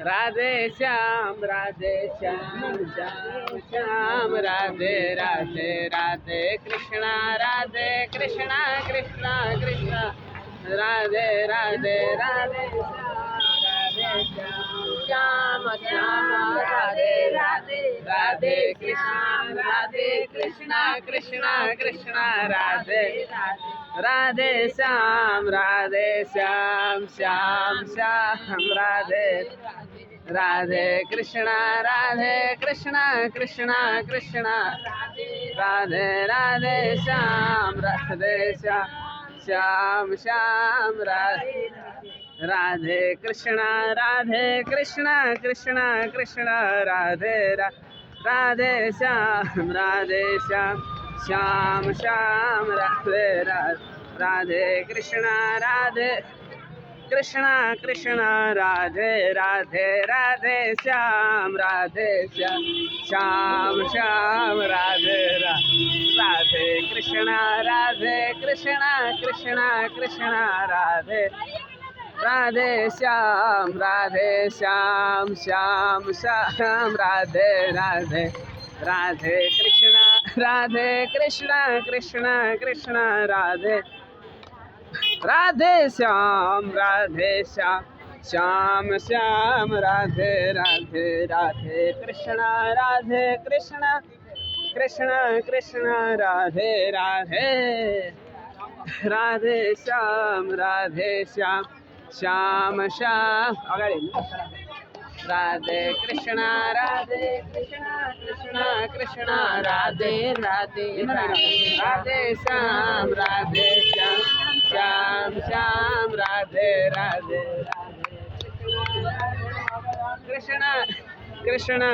राधे श्याम श्याम श्याम राधे राधे राधे कृष्णा कृष्णा कृष्णा राधे राधे राधे श्याम श्याम राधे राधे राधे कृष्णा कृष्णा राधे राधे श्याम श्याम श्याम राधे राधे कृष्णा कृष्णा राधे राधे श्याम श्याम श्याम राधे कृष्णा कृष्णा राधे राधे श्याम श्याम श्याम राधे राधे कृष्णा कृष्णा राधे राधे श्याम श्याम श्याम राधे राधे कृष्णा कृष्णा राधे राधे श्याम श्याम श्याम राधे राधे कृष्णा राधे श्याम श्याम श्याम राधे राधे कृष्णा कृष्णा राधे राधे श्याम श्याम श्याम अगाडि राधे कृष्णा कृष्णा राधे राधे श्याम श्याम श्याम राधे कृष्णा